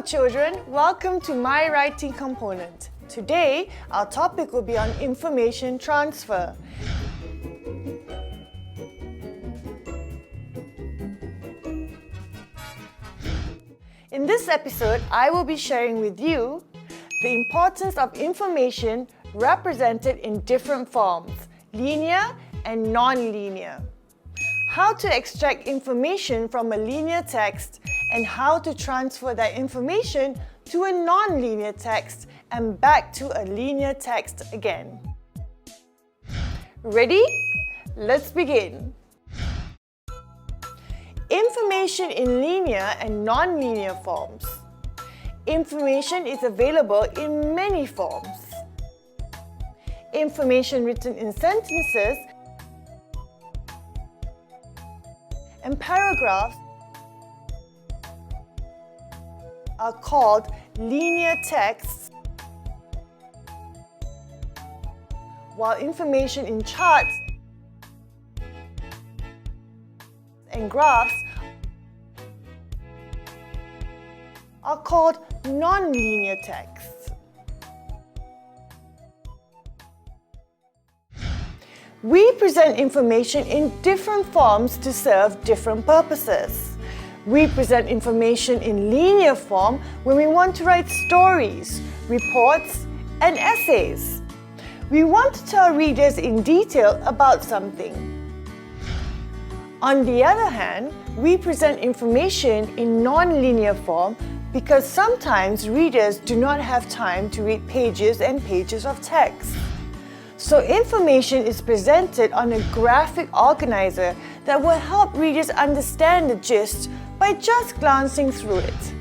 children, welcome to my writing component. Today, our topic will be on information transfer. In this episode, I will be sharing with you the importance of information represented in different forms, linear and non-linear. How to extract information from a linear text and how to transfer that information to a non-linear text and back to a linear text again. Ready? Let's begin. Information in linear and non-linear forms. Information is available in many forms. Information written in sentences and paragraphs are called linear texts, while information in charts and graphs are called non-linear texts. We present information in different forms to serve different purposes. We present information in linear form when we want to write stories, reports, and essays. We want to tell readers in detail about something. On the other hand, we present information in non-linear form because sometimes readers do not have time to read pages and pages of text. So information is presented on a graphic organizer that will help readers understand the gist by just glancing through it.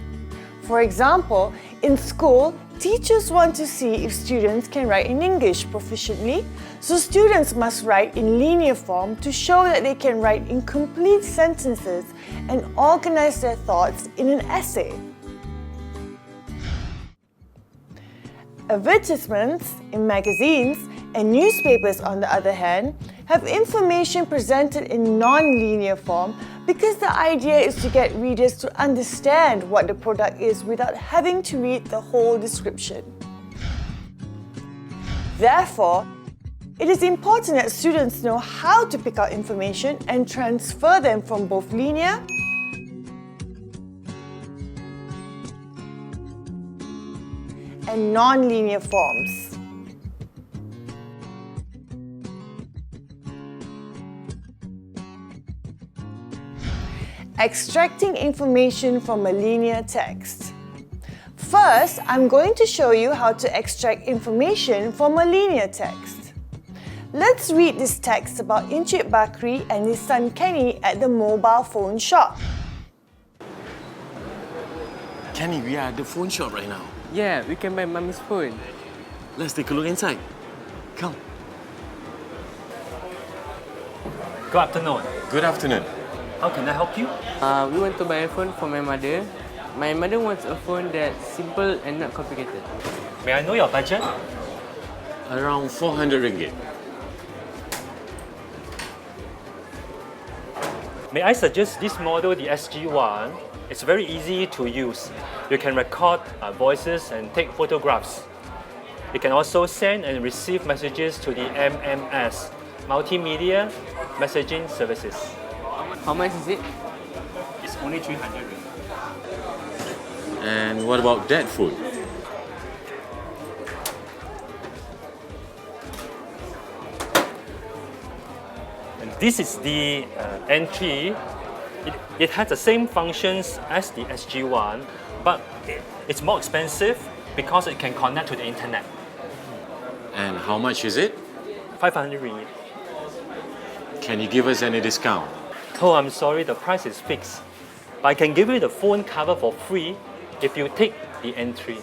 For example, in school, teachers want to see if students can write in English proficiently, so students must write in linear form to show that they can write in complete sentences and organize their thoughts in an essay. Advertisements in magazines and newspapers, on the other hand, have information presented in non-linear form because the idea is to get readers to understand what the product is without having to read the whole description. Therefore, it is important that students know how to pick out information and transfer them from both linear and non-linear forms. Extracting information from a linear text. First, I'm going to show you how to extract information from a linear text. Let's read this text about Encik Bakri and his son Kenny at the mobile phone shop. Kenny, we are at the phone shop right now. Yeah, we can buy Mummy's phone. Let's take a look inside. Come. Good afternoon. Good afternoon. How can I help you? We want to buy a phone for my mother. My mother wants a phone that's simple and not complicated. May I know your budget? Around 400 ringgit. May I suggest this model, the SG1? It's very easy to use. You can record voices and take photographs. You can also send and receive messages to the MMS, Multimedia Messaging Services. How much is it? It's only 300 ringgit. And what about that phone? And this is the N3. It has the same functions as the SG1, but it's more expensive because it can connect to the internet. And how much is it? 500 ringgit. Can you give us any discount? Oh, I'm sorry, the price is fixed. But I can give you the phone cover for free if you take the N3.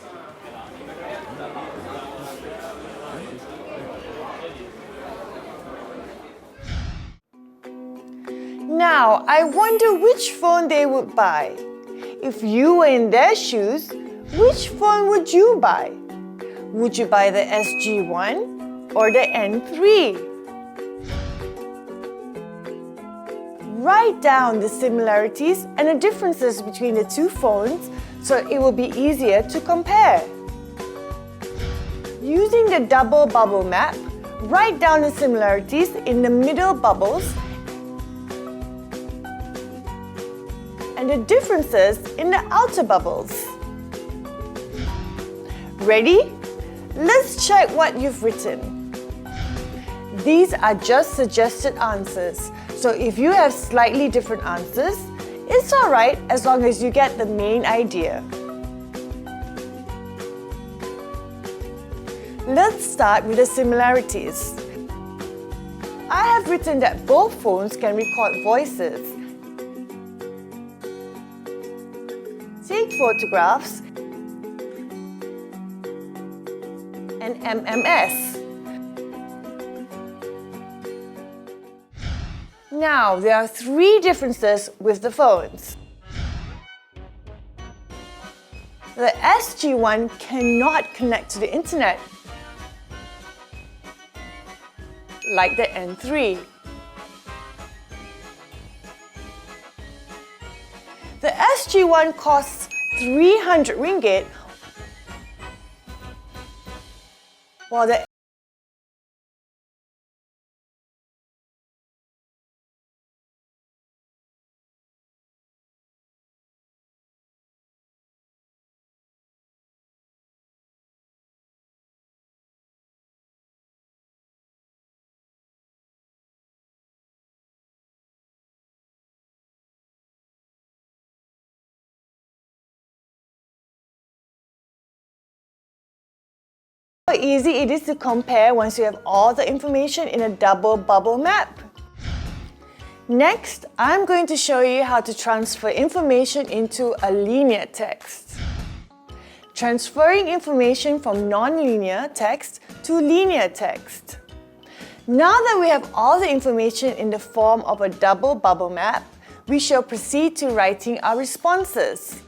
Now, I wonder which phone they would buy. If you were in their shoes, which phone would you buy? Would you buy the SG1 or the N3? Write down the similarities and the differences between the two phones so it will be easier to compare. Using the double bubble map, write down the similarities in the middle bubbles and the differences in the outer bubbles. Ready? Let's check what you've written. These are just suggested answers, so if you have slightly different answers, it's alright as long as you get the main idea. Let's start with the similarities. I have written that both phones can record voices, take photographs, and MMS. Now, there are 3 differences with the phones. The SG1 cannot connect to the internet, like the N3. The SG1 costs 300 ringgit, while the how easy it is to compare once you have all the information in a double bubble map. Next, I'm going to show you how to transfer information into a linear text. Transferring information from non-linear text to linear text. Now that we have all the information in the form of a double bubble map, we shall proceed to writing our responses.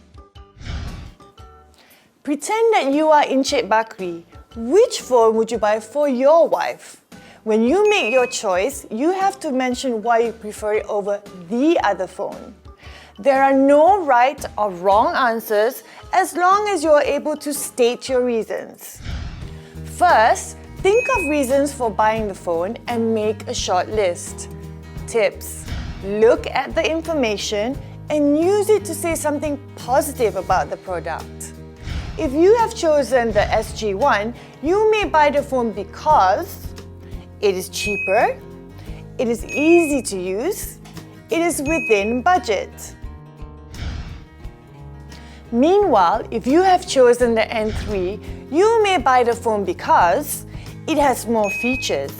Pretend that you are Encik Bakri. Which phone would you buy for your wife? When you make your choice, you have to mention why you prefer it over the other phone. There are no right or wrong answers as long as you are able to state your reasons. First, think of reasons for buying the phone and make a short list. Tips: look at the information and use it to say something positive about the product. If you have chosen the SG1, you may buy the phone because it is cheaper, it is easy to use, it is within budget. Meanwhile, if you have chosen the N3, you may buy the phone because it has more features,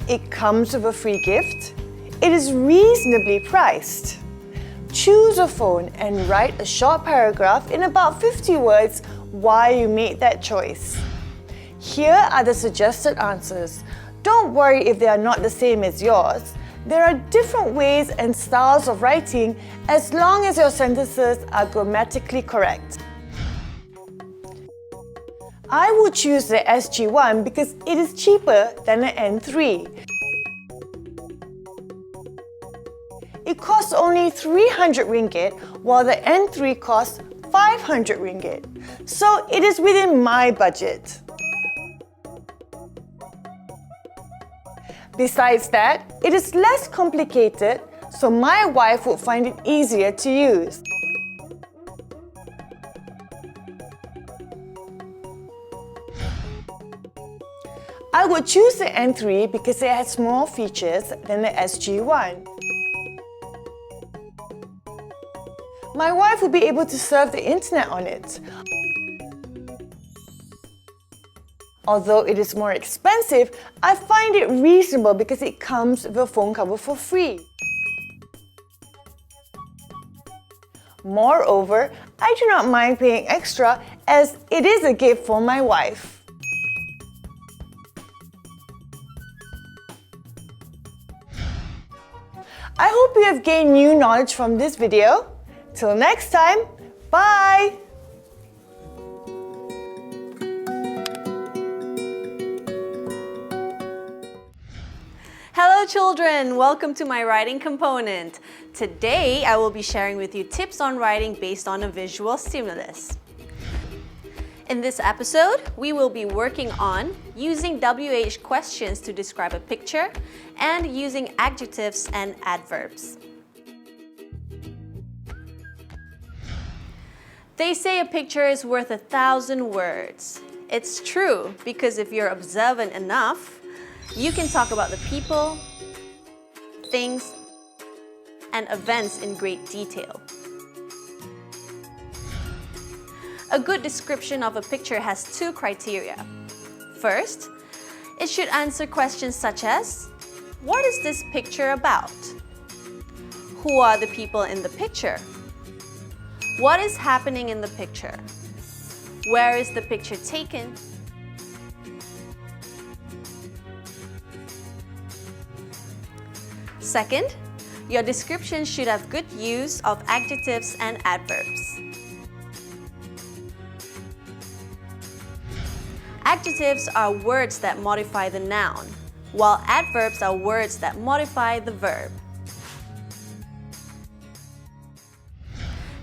it comes with a free gift, it is reasonably priced. Choose a phone and write a short paragraph in about 50 words why you made that choice. Here are the suggested answers. Don't worry if they are not the same as yours. There are different ways and styles of writing as long as your sentences are grammatically correct. I would choose the SG1 because it is cheaper than the N3. It costs only 300 ringgit while the N3 costs 500 ringgit. So it is within my budget. Besides that, it is less complicated, so my wife would find it easier to use. I would choose the N3 because it has more features than the SG1. My wife will be able to surf the internet on it. Although it is more expensive, I find it reasonable because it comes with a phone cover for free. Moreover, I do not mind paying extra as it is a gift for my wife. I hope you have gained new knowledge from this video. Till next time, bye! Hello children, welcome to my writing component. Today, I will be sharing with you tips on writing based on a visual stimulus. In this episode, we will be working on using WH questions to describe a picture and using adjectives and adverbs. They say a picture is worth 1,000 words. It's true because if you're observant enough, you can talk about the people, things, and events in great detail. A good description of a picture has two criteria. First, it should answer questions such as, what is this picture about? Who are the people in the picture? What is happening in the picture? Where is the picture taken? Second, your description should have good use of adjectives and adverbs. Adjectives are words that modify the noun, while adverbs are words that modify the verb.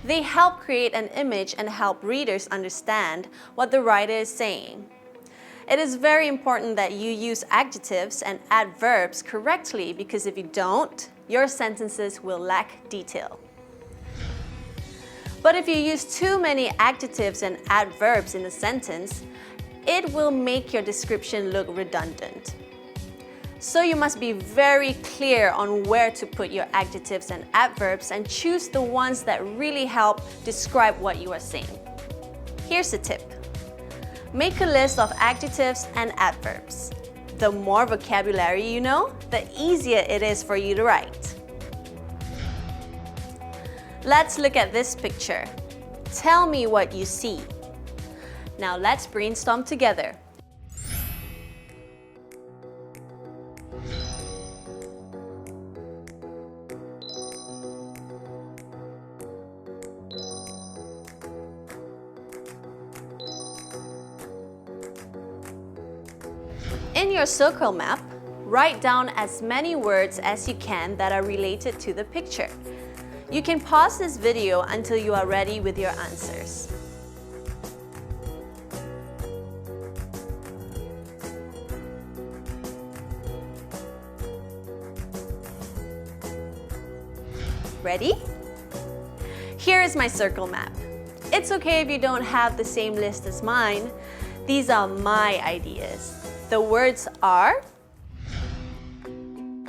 They help create an image and help readers understand what the writer is saying. It is very important that you use adjectives and adverbs correctly because if you don't, your sentences will lack detail. But if you use too many adjectives and adverbs in a sentence, it will make your description look redundant. So you must be very clear on where to put your adjectives and adverbs and choose the ones that really help describe what you are saying. Here's a tip. Make a list of adjectives and adverbs. The more vocabulary you know, the easier it is for you to write. Let's look at this picture. Tell me what you see. Now let's brainstorm together. In your circle map, write down as many words as you can that are related to the picture. You can pause this video until you are ready with your answers. Ready? Here is my circle map. It's okay if you don't have the same list as mine. These are my ideas. The words are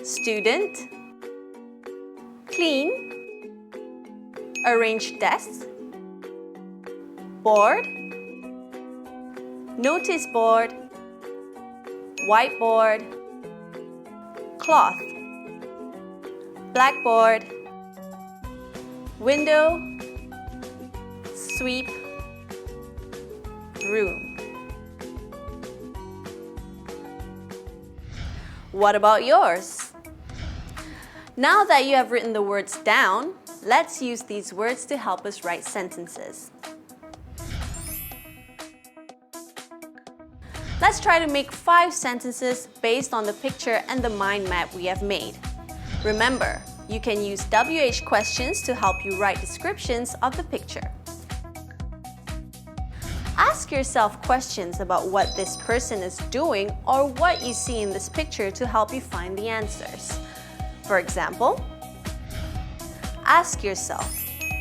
student, clean, arrange desks, board, notice board, whiteboard, cloth, blackboard, window, sweep, room. What about yours? Now that you have written the words down, let's use these words to help us write sentences. Let's try to make 5 sentences based on the picture and the mind map we have made. Remember, you can use WH questions to help you write descriptions of the picture. Ask yourself questions about what this person is doing or what you see in this picture to help you find the answers. For example, ask yourself,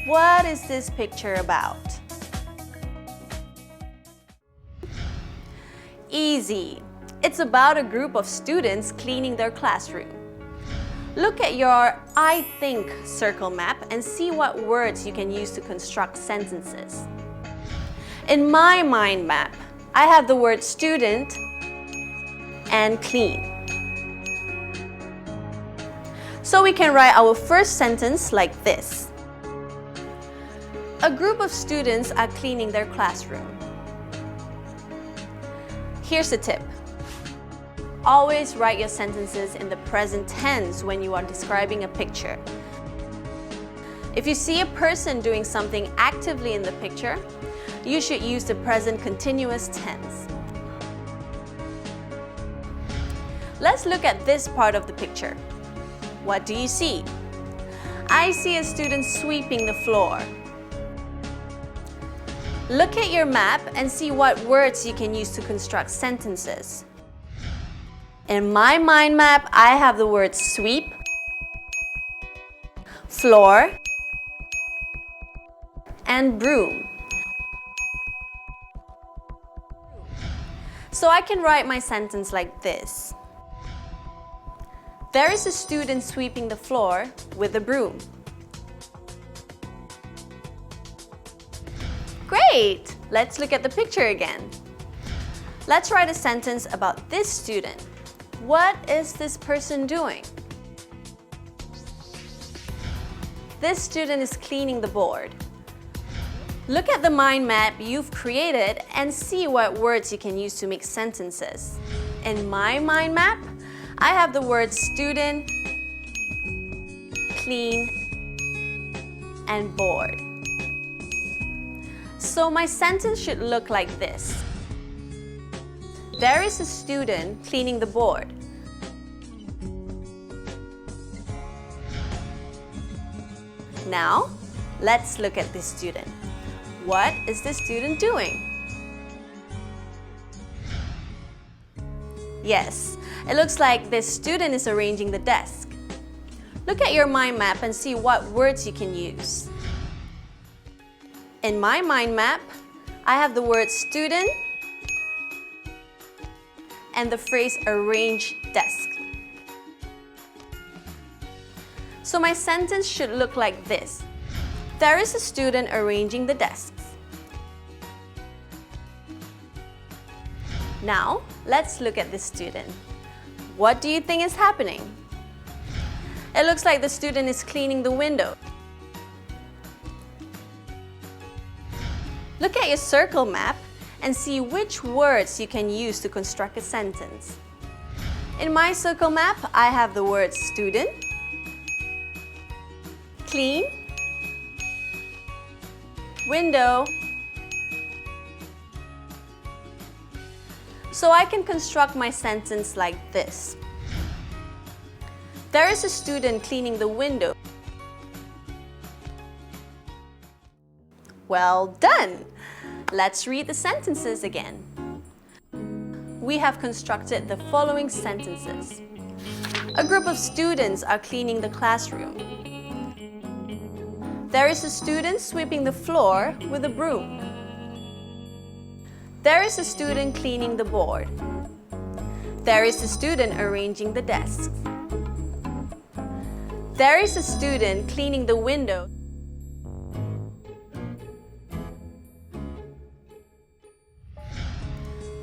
what is this picture about? Easy. It's about a group of students cleaning their classroom. Look at your I think circle map and see what words you can use to construct sentences. In my mind map, I have the word student and clean. So we can write our first sentence like this. A group of students are cleaning their classroom. Here's a tip. Always write your sentences in the present tense when you are describing a picture. If you see a person doing something actively in the picture, you should use the present continuous tense. Let's look at this part of the picture. What do you see? I see a student sweeping the floor. Look at your map and see what words you can use to construct sentences. In my mind map, I have the words sweep, floor, and broom. So I can write my sentence like this. There is a student sweeping the floor with a broom. Great! Let's look at the picture again. Let's write a sentence about this student. What is this person doing? This student is cleaning the board. Look at the mind map you've created and see what words you can use to make sentences. In my mind map, I have the words student, clean, and board. So my sentence should look like this. There is a student cleaning the board. Now, let's look at this student. What is this student doing? Yes, it looks like this student is arranging the desk. Look at your mind map and see what words you can use. In my mind map, I have the word student and the phrase arrange desk. So my sentence should look like this. There is a student arranging the desks. Now, let's look at this student. What do you think is happening? It looks like the student is cleaning the window. Look at your circle map and see which words you can use to construct a sentence. In my circle map, I have the words student, clean, window. So I can construct my sentence like this. There is a student cleaning the window. Well done! Let's read the sentences again. We have constructed the following sentences. A group of students are cleaning the classroom. There is a student sweeping the floor with a broom. There is a student cleaning the board. There is a student arranging the desks. There is a student cleaning the window.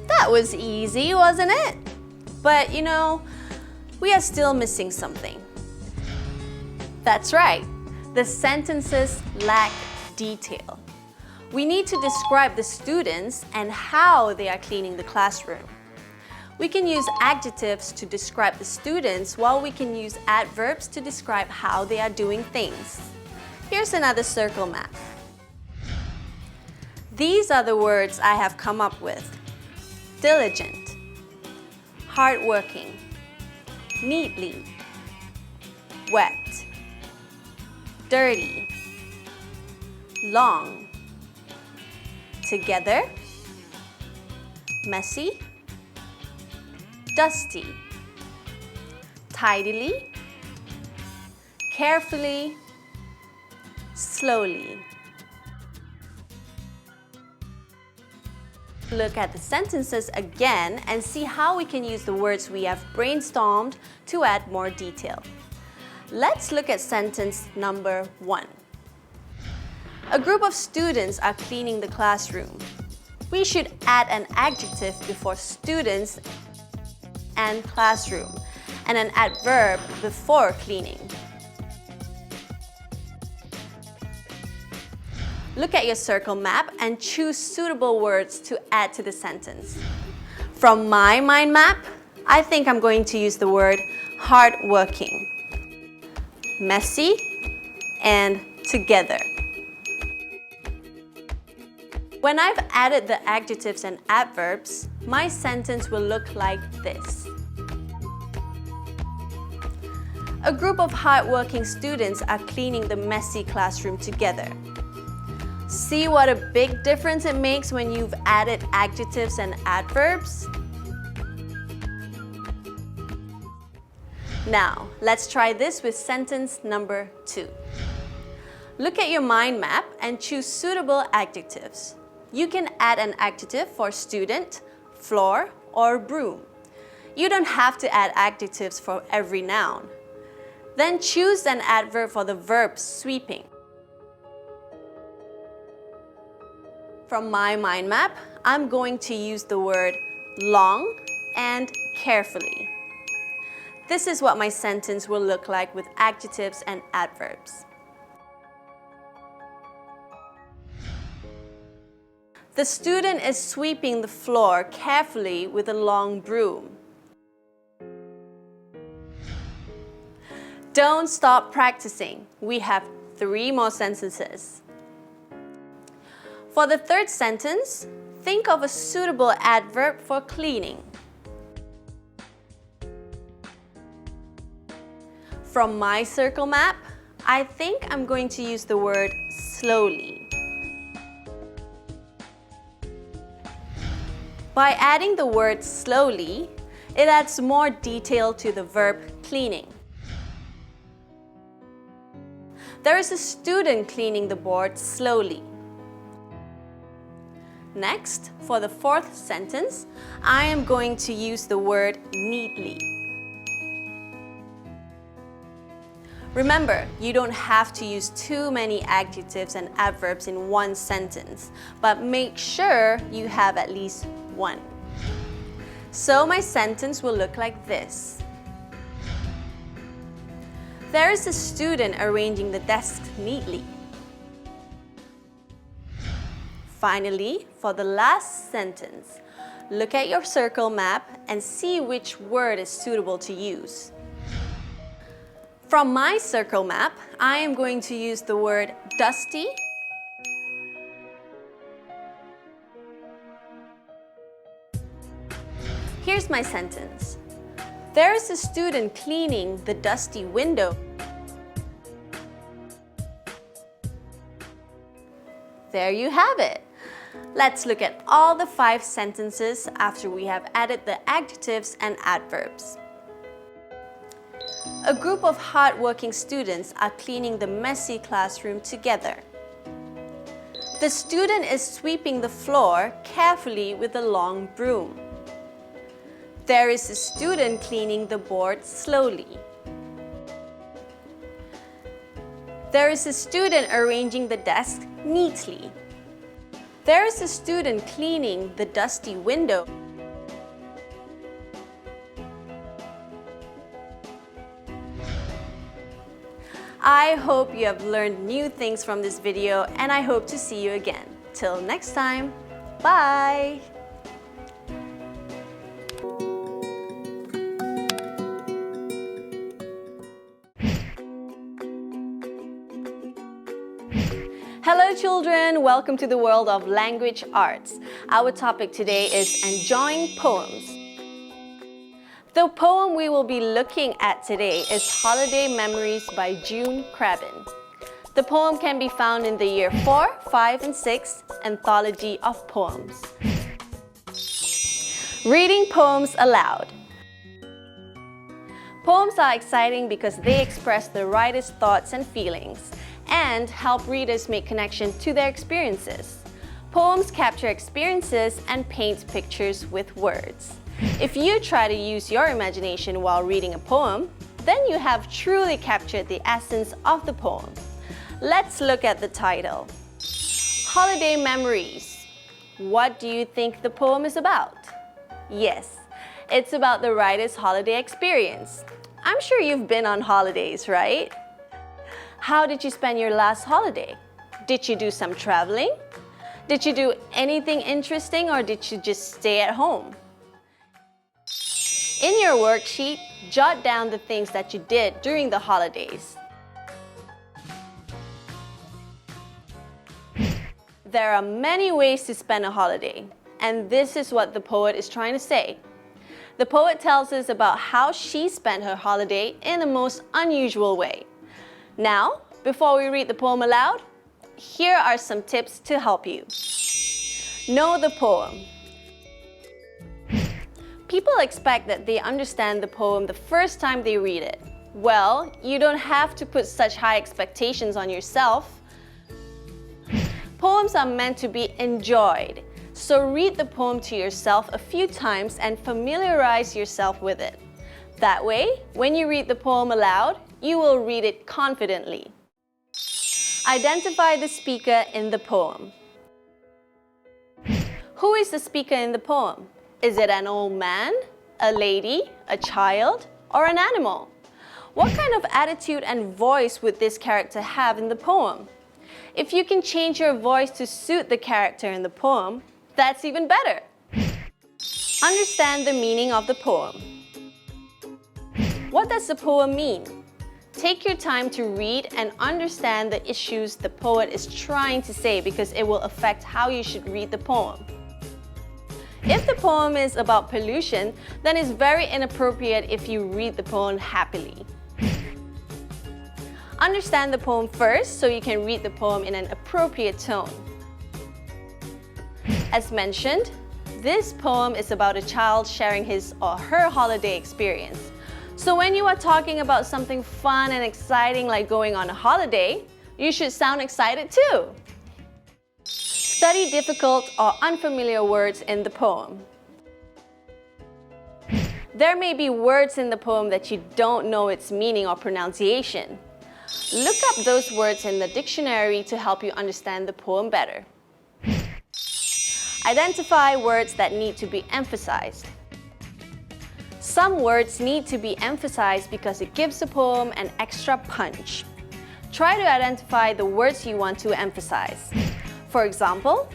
That was easy, wasn't it? But you know, we are still missing something. That's right, the sentences lack detail. We need to describe the students and how they are cleaning the classroom. We can use adjectives to describe the students, while we can use adverbs to describe how they are doing things. Here's another circle map. These are the words I have come up with. Diligent, hardworking, neatly, wet, dirty, long, together, messy, dusty, tidily, carefully, slowly. Look at the sentences again and see how we can use the words we have brainstormed to add more detail. Let's look at sentence number 1. A group of students are cleaning the classroom. We should add an adjective before students and classroom, and an adverb before cleaning. Look at your circle map and choose suitable words to add to the sentence. From my mind map, I think I'm going to use the word hardworking, messy, and together. When I've added the adjectives and adverbs, my sentence will look like this. A group of hardworking students are cleaning the messy classroom together. See what a big difference it makes when you've added adjectives and adverbs? Now, let's try this with sentence number 2. Look at your mind map and choose suitable adjectives. You can add an adjective for student, floor, or broom. You don't have to add adjectives for every noun. Then choose an adverb for the verb sweeping. From my mind map, I'm going to use the word long and carefully. This is what my sentence will look like with adjectives and adverbs. The student is sweeping the floor carefully with a long broom. Don't stop practicing. We have 3 more sentences. For the third sentence, think of a suitable adverb for cleaning. From my circle map, I think I'm going to use the word slowly. By adding the word slowly, it adds more detail to the verb cleaning. There is a student cleaning the board slowly. Next, for the fourth sentence, I am going to use the word neatly. Remember, you don't have to use too many adjectives and adverbs in one sentence, but make sure you have at least one. So my sentence will look like this. There is a student arranging the desk neatly. Finally, for the last sentence, look at your circle map and see which word is suitable to use. From my circle map, I am going to use the word dusty, here's my sentence. There is a student cleaning the dusty window. There you have it. Let's look at all the 5 sentences after we have added the adjectives and adverbs. A group of hardworking students are cleaning the messy classroom together. The student is sweeping the floor carefully with a long broom. There is a student cleaning the board slowly. There is a student arranging the desk neatly. There is a student cleaning the dusty window. I hope you have learned new things from this video, and I hope to see you again. Till next time, bye! Hello children, welcome to the world of language arts. Our topic today is enjoying poems. The poem we will be looking at today is Holiday Memories by June Crabbin. The poem can be found in the year 4, 5, and 6 Anthology of Poems. Reading poems aloud. Poems are exciting because they express the writer's thoughts and feelings and help readers make connection to their experiences. Poems capture experiences and paint pictures with words. If you try to use your imagination while reading a poem, then you have truly captured the essence of the poem. Let's look at the title. Holiday Memories. What do you think the poem is about? Yes, it's about the writer's holiday experience. I'm sure you've been on holidays, right? How did you spend your last holiday? Did you do some traveling? Did you do anything interesting, or did you just stay at home? In your worksheet, jot down the things that you did during the holidays. There are many ways to spend a holiday, and this is what the poet is trying to say. The poet tells us about how she spent her holiday in the most unusual way. Now, before we read the poem aloud, here are some tips to help you. Know the poem. People expect that they understand the poem the first time they read it. Well, you don't have to put such high expectations on yourself. Poems are meant to be enjoyed, so read the poem to yourself a few times and familiarize yourself with it. That way, when you read the poem aloud, you will read it confidently. Identify the speaker in the poem. Who is the speaker in the poem? Is it an old man, a lady, a child, or an animal? What kind of attitude and voice would this character have in the poem? If you can change your voice to suit the character in the poem, that's even better. Understand the meaning of the poem. What does the poem mean? Take your time to read and understand the issues the poet is trying to say because it will affect how you should read the poem. If the poem is about pollution, then it's very inappropriate if you read the poem happily. Understand the poem first so you can read the poem in an appropriate tone. As mentioned, this poem is about a child sharing his or her holiday experience. So when you are talking about something fun and exciting like going on a holiday, you should sound excited too. Study difficult or unfamiliar words in the poem. There may be words in the poem that you don't know its meaning or pronunciation. Look up those words in the dictionary to help you understand the poem better. Identify words that need to be emphasized. Some words need to be emphasized because it gives the poem an extra punch. Try to identify the words you want to emphasize. For example,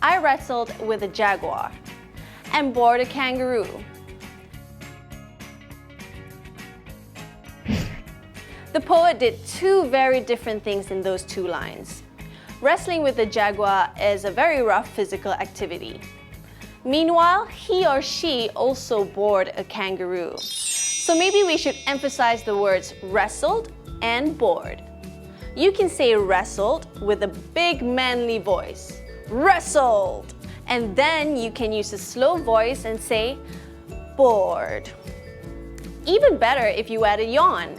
I wrestled with a jaguar and bored a kangaroo. The poet did two very different things in those two lines. Wrestling with the jaguar is a very rough physical activity. Meanwhile, he or she also bored a kangaroo. So maybe we should emphasize the words wrestled and bored. You can say wrestled with a big manly voice. Wrestled! And then you can use a slow voice and say bored. Even better if you add a yawn.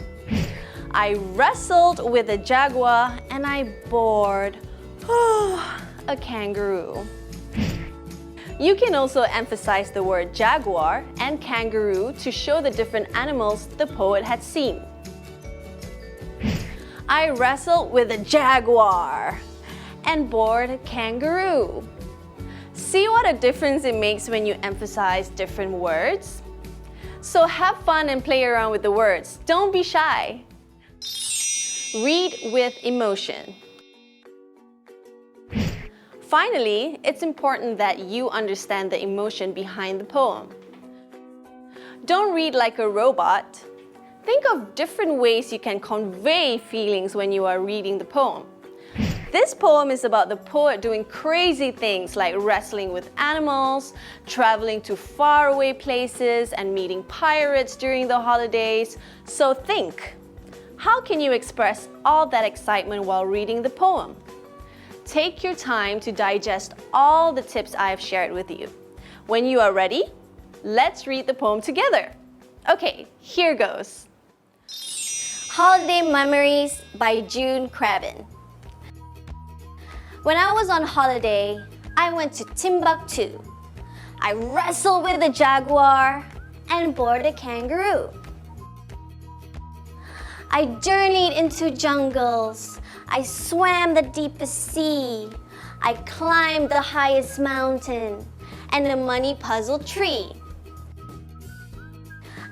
I wrestled with a jaguar and I bored a kangaroo. You can also emphasize the word jaguar and kangaroo to show the different animals the poet had seen. I wrestled with a jaguar and bored a kangaroo. See what a difference it makes when you emphasize different words? So have fun and play around with the words. Don't be shy. Read with emotion. Finally, it's important that you understand the emotion behind the poem. Don't read like a robot. Think of different ways you can convey feelings when you are reading the poem. This poem is about the poet doing crazy things like wrestling with animals, traveling to faraway places, and meeting pirates during the holidays. So think, how can you express all that excitement while reading the poem? Take your time to digest all the tips I have shared with you. When you are ready, let's read the poem together. Okay, here goes. Holiday Memories by June Craven. When I was on holiday, I went to Timbuktu. I wrestled with a jaguar and bored a kangaroo. I journeyed into jungles. I swam the deepest sea. I climbed the highest mountain and a money puzzle tree.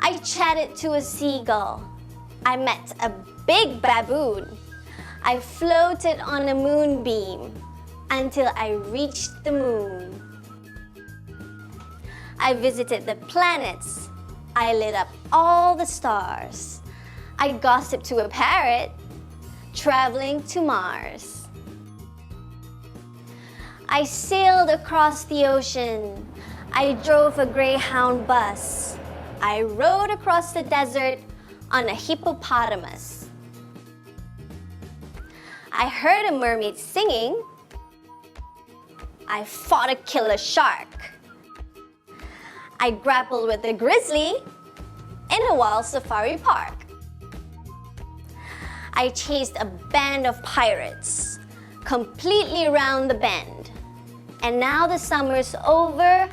I chatted to a seagull. I met a big baboon. I floated on a moonbeam until I reached the moon. I visited the planets. I lit up all the stars. I gossiped to a parrot, traveling to Mars. I sailed across the ocean. I drove a Greyhound bus. I rode across the desert on a hippopotamus. I heard a mermaid singing. I fought a killer shark. I grappled with a grizzly in a wild safari park. I chased a band of pirates completely around the bend. And now the summer's over,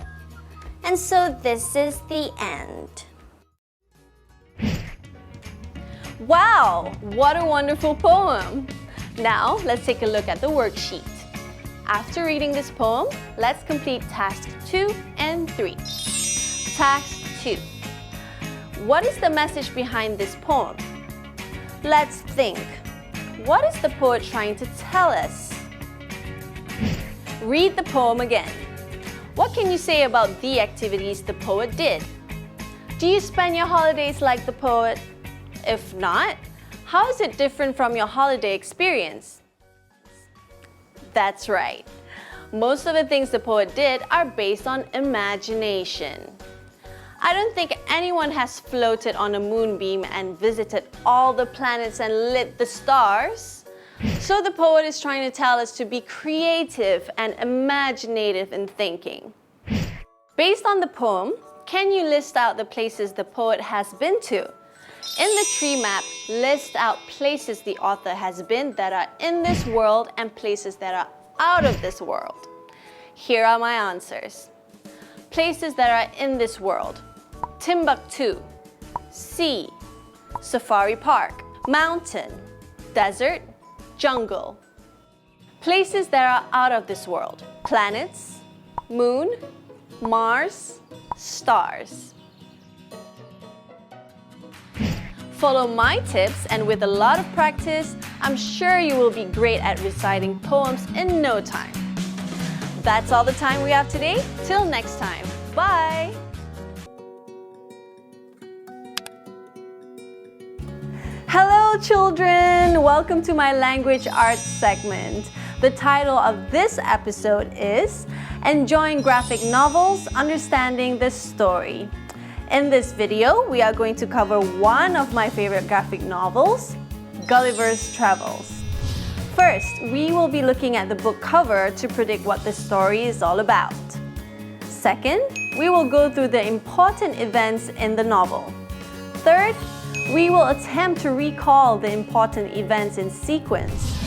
and so this is the end. Wow, what a wonderful poem! Now, let's take a look at the worksheet. After reading this poem, let's complete tasks 2 and 3. Task 2. What is the message behind this poem? Let's think. What is the poet trying to tell us? Read the poem again. What can you say about the activities the poet did? Do you spend your holidays like the poet? If not, how is it different from your holiday experience? That's right. Most of the things the poet did are based on imagination. I don't think anyone has floated on a moonbeam and visited all the planets and lit the stars. So the poet is trying to tell us to be creative and imaginative in thinking. Based on the poem, can you list out the places the poet has been to? In the tree map, list out places the author has been that are in this world and places that are out of this world. Here are my answers. Places that are in this world: Timbuktu, sea, safari park, mountain, desert, jungle. Places that are out of this world: planets, moon, Mars, stars. Follow my tips, and with a lot of practice, I'm sure you will be great at reciting poems in no time. That's all the time we have today. Till next time. Bye! Hello children! Welcome to my language arts segment. The title of this episode is Enjoying Graphic Novels, Understanding the Story. In this video, we are going to cover one of my favorite graphic novels, Gulliver's Travels. First, we will be looking at the book cover to predict what the story is all about. Second, we will go through the important events in the novel. Third, we will attempt to recall the important events in sequence.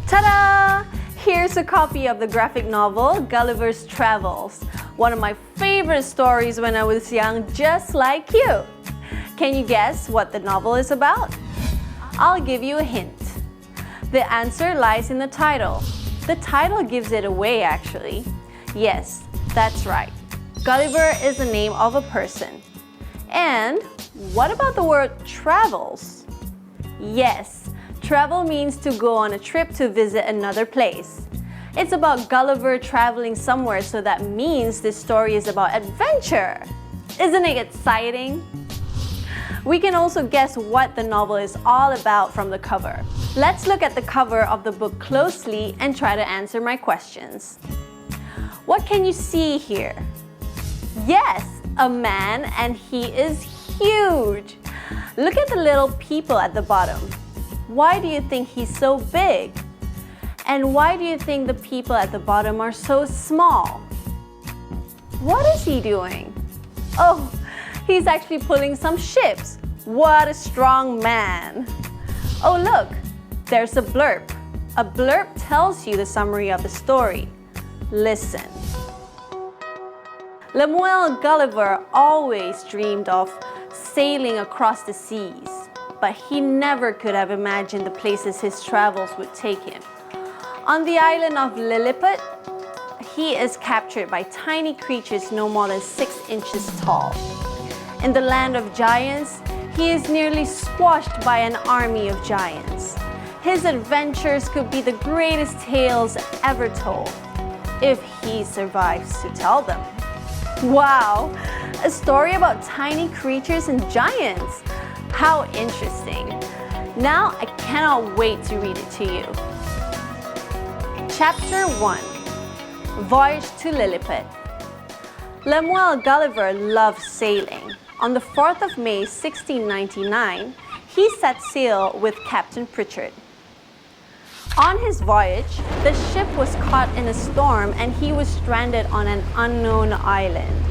Ta-da! Here's a copy of the graphic novel, Gulliver's Travels. One of my favorite stories when I was young, just like you. Can you guess what the novel is about? I'll give you a hint. The answer lies in the title. The title gives it away, actually. Yes, that's right. Gulliver is the name of a person. And what about the word travels? Yes, travel means to go on a trip to visit another place. It's about Gulliver traveling somewhere, so that means this story is about adventure. Isn't it exciting? We can also guess what the novel is all about from the cover. Let's look at the cover of the book closely and try to answer my questions. What can you see here? Yes, a man, and he is huge. Look at the little people at the bottom. Why do you think he's so big? And why do you think the people at the bottom are so small? What is he doing? Oh, he's actually pulling some ships. What a strong man. Oh look, there's a blurb. A blurb tells you the summary of the story. Listen. Lemuel Gulliver always dreamed of sailing across the seas, but he never could have imagined the places his travels would take him. On the island of Lilliput, he is captured by tiny creatures no more than 6 inches tall. In the land of giants, he is nearly squashed by an army of giants. His adventures could be the greatest tales ever told, if he survives to tell them. Wow, a story about tiny creatures and giants. How interesting. Now I cannot wait to read it to you. Chapter 1. Voyage to Lilliput. Lemuel Gulliver loved sailing. on the 4th of May 1699, he set sail with Captain Pritchard. On his voyage, the ship was caught in a storm and he was stranded on an unknown island.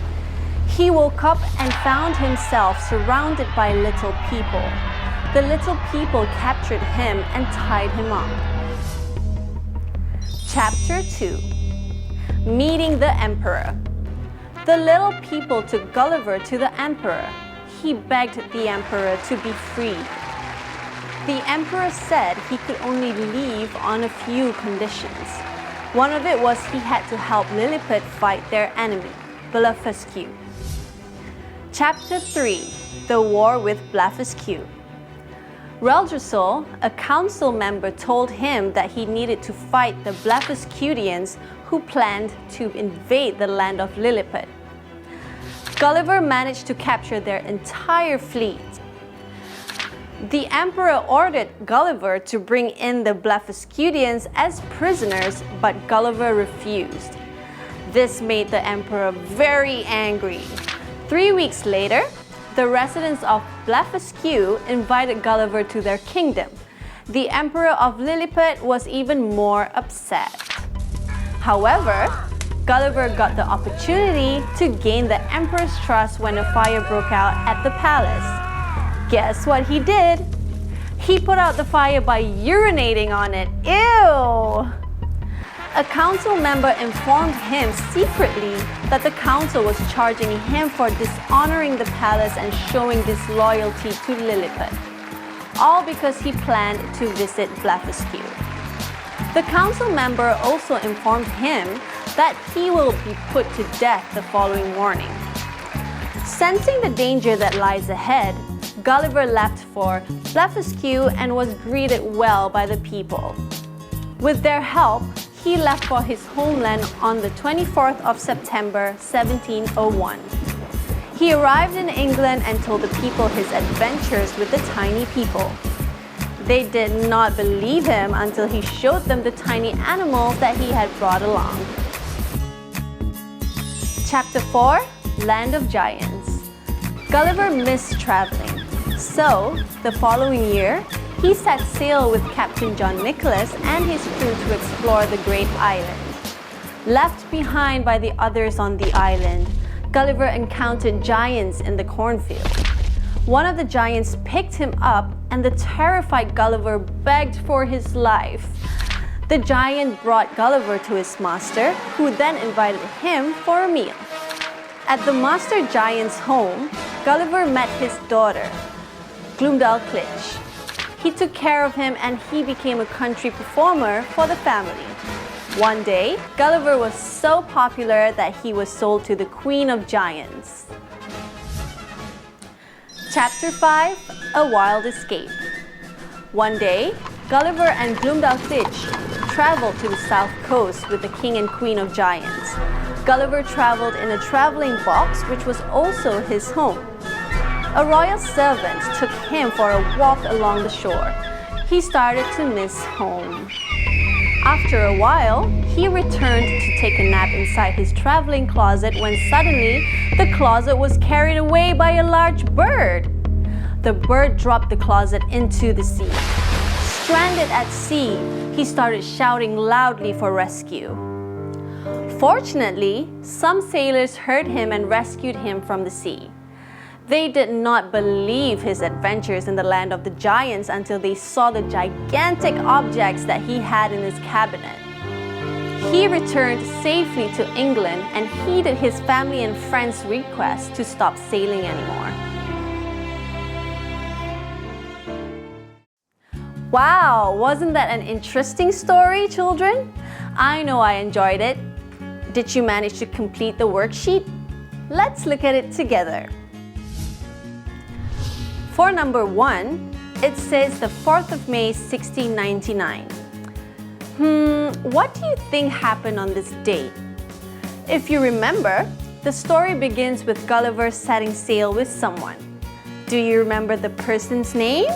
He woke up and found himself surrounded by little people. The little people captured him and tied him up. Chapter 2. Meeting the Emperor. The little people took Gulliver to the Emperor. He begged the Emperor to be freed. The Emperor said he could only leave on a few conditions. One of it was he had to help Lilliput fight their enemy, Blefuscu. Chapter 3. The War with Blefuscu. Reldresal, a council member, told him that he needed to fight the Blefuscudians who planned to invade the land of Lilliput. Gulliver managed to capture their entire fleet. The Emperor ordered Gulliver to bring in the Blefuscudians as prisoners, but Gulliver refused. This made the Emperor very angry. 3 weeks later, the residents of Blefuscu invited Gulliver to their kingdom. The Emperor of Lilliput was even more upset. However, Gulliver got the opportunity to gain the Emperor's trust when a fire broke out at the palace. Guess what he did? He put out the fire by urinating on it. Ew! A council member informed him secretly that the council was charging him for dishonoring the palace and showing disloyalty to Lilliput, all because he planned to visit Blefuscu. The council member also informed him that he will be put to death the following morning. Sensing the danger that lies ahead, Gulliver left for Blefuscu and was greeted well by the people. With their help, he left for his homeland on the 24th of September 1701. He arrived in England and told the people his adventures with the tiny people. They did not believe him until he showed them the tiny animals that he had brought along. Chapter 4. Land of Giants. Gulliver missed traveling. So, the following year, he set sail with Captain John Nicholas and his crew to explore the great island. Left behind by the others on the island, Gulliver encountered giants in the cornfield. One of the giants picked him up and the terrified Gulliver begged for his life. The giant brought Gulliver to his master, who then invited him for a meal. At the master giant's home, Gulliver met his daughter, Glumdalclitch. He took care of him and he became a country performer for the family. One day, Gulliver was so popular that he was sold to the Queen of Giants. Chapter 5. A Wild Escape. One day, Gulliver and Glumdalclitch traveled to the south coast with the King and Queen of Giants. Gulliver traveled in a traveling box, which was also his home. A royal servant took him for a walk along the shore. He started to miss home. After a while, he returned to take a nap inside his traveling closet when suddenly the closet was carried away by a large bird. The bird dropped the closet into the sea. Stranded at sea, he started shouting loudly for rescue. Fortunately, some sailors heard him and rescued him from the sea. They did not believe his adventures in the land of the giants until they saw the gigantic objects that he had in his cabinet. He returned safely to England and heeded his family and friends' request to stop sailing anymore. Wow, wasn't that an interesting story, children? I know I enjoyed it. Did you manage to complete the worksheet? Let's look at it together. For number 1, it says the 4th of May 1699. What do you think happened on this date? If you remember, the story begins with Gulliver setting sail with someone. Do you remember the person's name?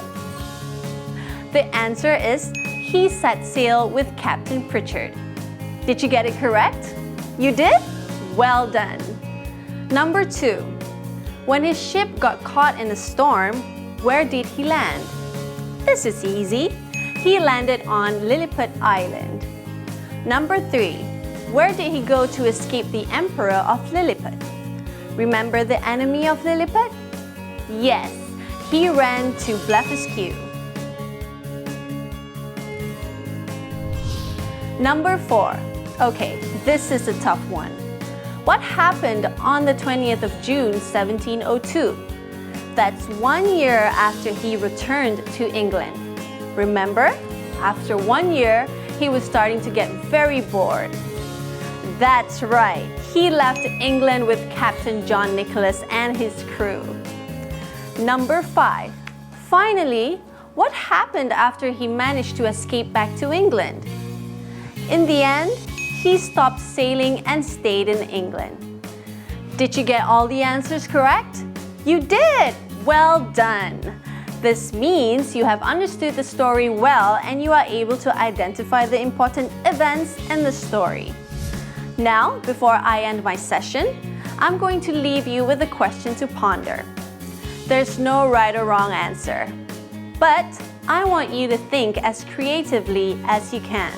The answer is he set sail with Captain Pritchard. Did you get it correct? You did? Well done. Number 2. When his ship got caught in a storm, where did he land? This is easy. He landed on Lilliput Island. Number 3. Where did he go to escape the Emperor of Lilliput? Remember the enemy of Lilliput? Yes, he ran to Blefuscu. Number 4. Okay, this is a tough one. What happened on the 20th of June, 1702? That's 1 year after he returned to England. Remember, after 1 year, he was starting to get very bored. That's right, he left England with Captain John Nicholas and his crew. Number 5. Finally, what happened after he managed to escape back to England? In the end, he stopped sailing and stayed in England. Did you get all the answers correct? You did! Well done! This means you have understood the story well and you are able to identify the important events in the story. Now, before I end my session, I'm going to leave you with a question to ponder. There's no right or wrong answer, but I want you to think as creatively as you can.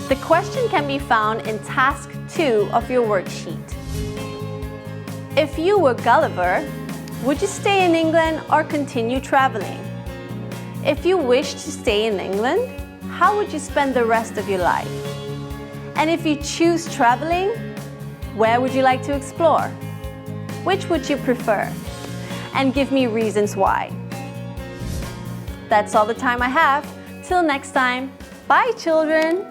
The question can be found in Task 2 of your worksheet. If you were Gulliver, would you stay in England or continue traveling? If you wished to stay in England, how would you spend the rest of your life? And if you choose traveling, where would you like to explore? Which would you prefer? And give me reasons why. That's all the time I have. Till next time, bye children!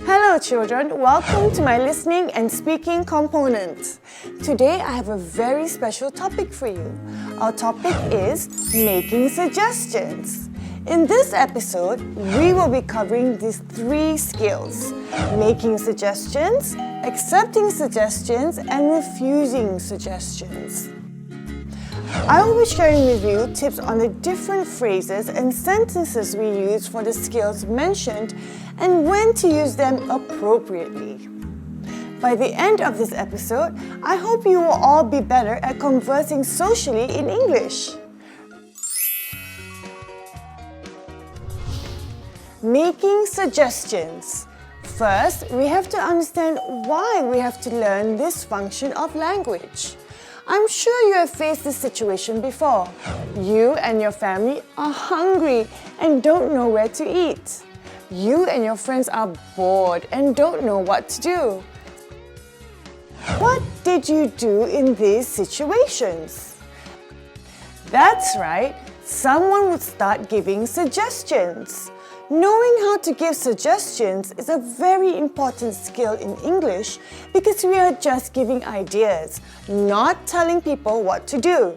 Hello children, welcome to my listening and speaking component. Today I have a very special topic for you. Our topic is making suggestions. In this episode, we will be covering these 3 skills: making suggestions, accepting suggestions, and refusing suggestions. I will be sharing with you tips on the different phrases and sentences we use for the skills mentioned and when to use them appropriately. By the end of this episode, I hope you will all be better at conversing socially in English. Making suggestions. First, we have to understand why we have to learn this function of language. I'm sure you have faced this situation before. You and your family are hungry and don't know where to eat. You and your friends are bored and don't know what to do. What did you do in these situations? That's right, someone would start giving suggestions. Knowing how to give suggestions is a very important skill in English because we are just giving ideas, not telling people what to do.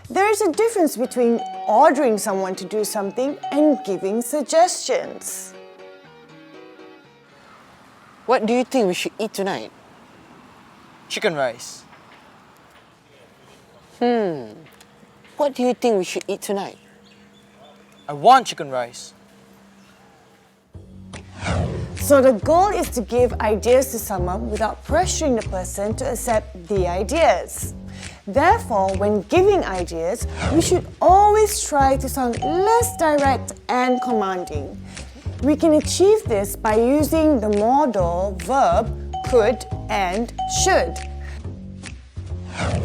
There is a difference between ordering someone to do something and giving suggestions. What do you think we should eat tonight? Chicken rice. What do you think we should eat tonight? I want chicken rice. So the goal is to give ideas to someone without pressuring the person to accept the ideas. Therefore, when giving ideas, we should always try to sound less direct and commanding. We can achieve this by using the modal verb could and should.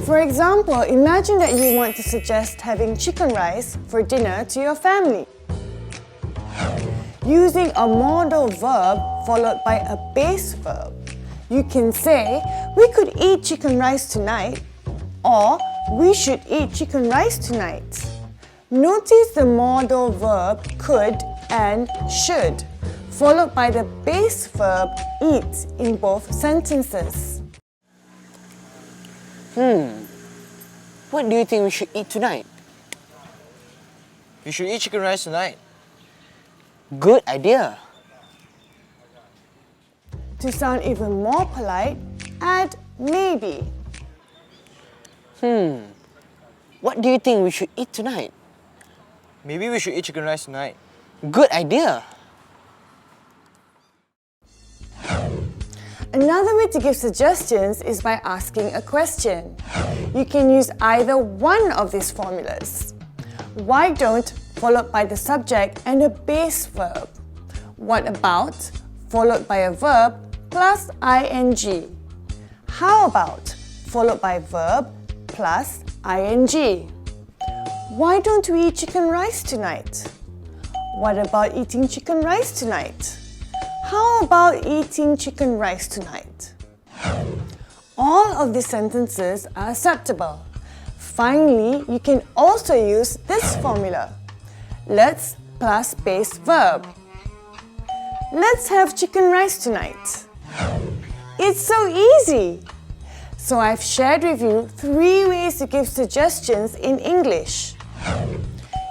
For example, imagine that you want to suggest having chicken rice for dinner to your family. Using a modal verb followed by a base verb, you can say, we could eat chicken rice tonight, or we should eat chicken rice tonight. Notice the modal verb could and should, followed by the base verb eat in both sentences. What do you think we should eat tonight? You should eat chicken rice tonight. Good idea. To sound even more polite, add maybe. What do you think we should eat tonight? Maybe we should eat chicken rice tonight. Good idea. Another way to give suggestions is by asking a question. You can use either one of these formulas. Why don't followed by the subject and a base verb. What about followed by a verb plus ing. How about followed by verb plus ing. Why don't we eat chicken rice tonight? What about eating chicken rice tonight? How about eating chicken rice tonight? All of these sentences are acceptable. Finally, you can also use this formula. Let's plus base verb. Let's have chicken rice tonight. It's so easy. So I've shared with you 3 ways to give suggestions in English.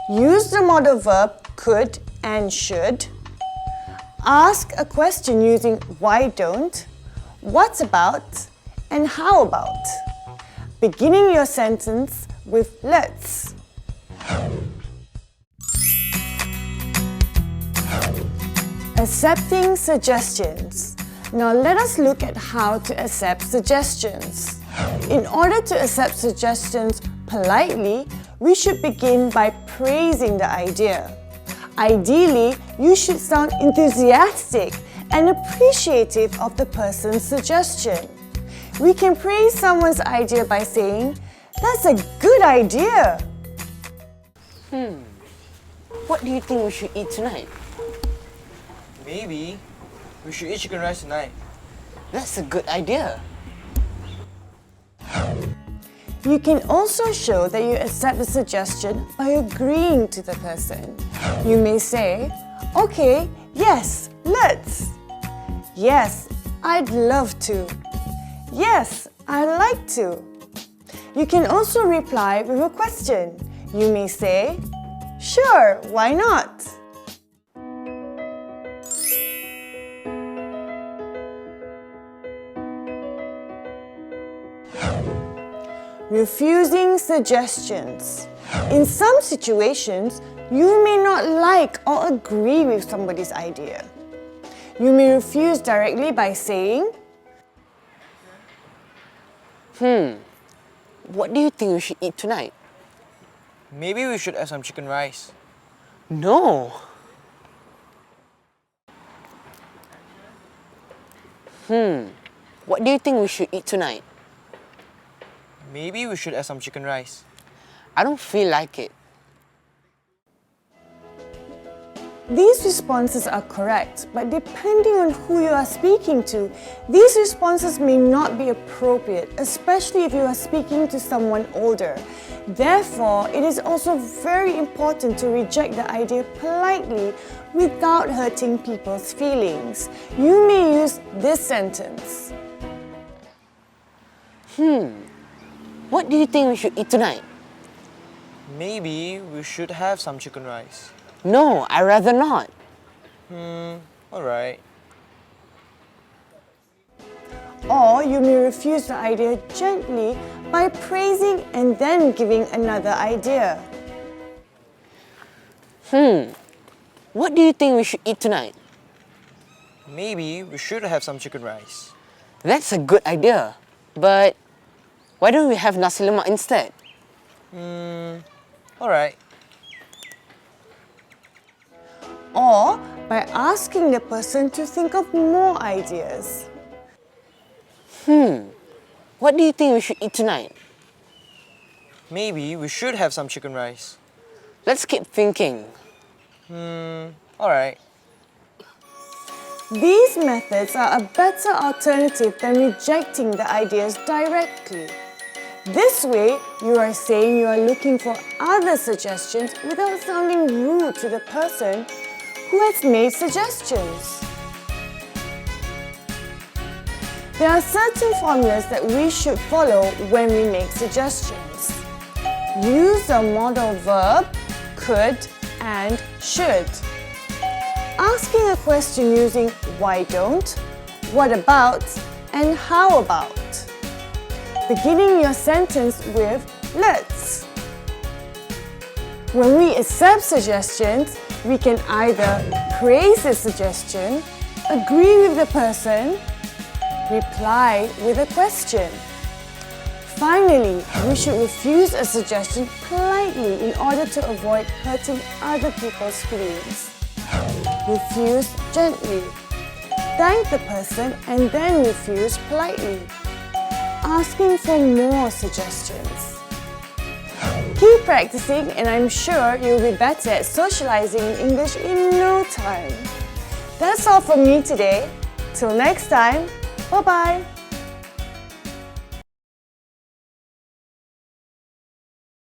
Use the modal verb could and should. Ask a question using why don't, what about, and how about. Beginning your sentence with let's. Accepting suggestions. Now let us look at how to accept suggestions. In order to accept suggestions politely, we should begin by praising the idea. Ideally, you should sound enthusiastic and appreciative of the person's suggestion. We can praise someone's idea by saying, "That's a good idea." What do you think we should eat tonight? Maybe we should eat chicken rice tonight. That's a good idea. You can also show that you accept the suggestion by agreeing to the person. You may say, "Okay, yes, let's." "Yes, I'd love to." "Yes, I'd like to." You can also reply with a question. You may say, "Sure, why not?" Refusing suggestions. In some situations, you may not like or agree with somebody's idea. You may refuse directly by saying, What do you think we should eat tonight? Maybe we should have some chicken rice. No. What do you think we should eat tonight? Maybe we should have some chicken rice. I don't feel like it. These responses are correct, but depending on who you are speaking to, these responses may not be appropriate, especially if you are speaking to someone older. Therefore, it is also very important to reject the idea politely without hurting people's feelings. You may use this sentence. What do you think we should eat tonight? Maybe we should have some chicken rice. No, I'd rather not. Alright. Or you may refuse the idea gently by praising and then giving another idea. What do you think we should eat tonight? Maybe we should have some chicken rice. That's a good idea. But why don't we have nasi lemak instead? Alright. Or by asking the person to think of more ideas. What do you think we should eat tonight? Maybe we should have some chicken rice. Let's keep thinking. Alright. These methods are a better alternative than rejecting the ideas directly. This way, you are saying you are looking for other suggestions without sounding rude to the person who has made suggestions. There are certain formulas that we should follow when we make suggestions. Use the modal verb could and should. Asking a question using why don't, what about, and how about. Beginning your sentence with let's. When we accept suggestions, We can either praise the suggestion, agree with the person, reply with a question. Finally, we should refuse a suggestion politely in order to avoid hurting other people's feelings. Refuse gently. Thank the person and then refuse politely, asking for more suggestions. Keep practicing and I'm sure you'll be better at socializing in English in no time. That's all from me today. Till next time, bye-bye.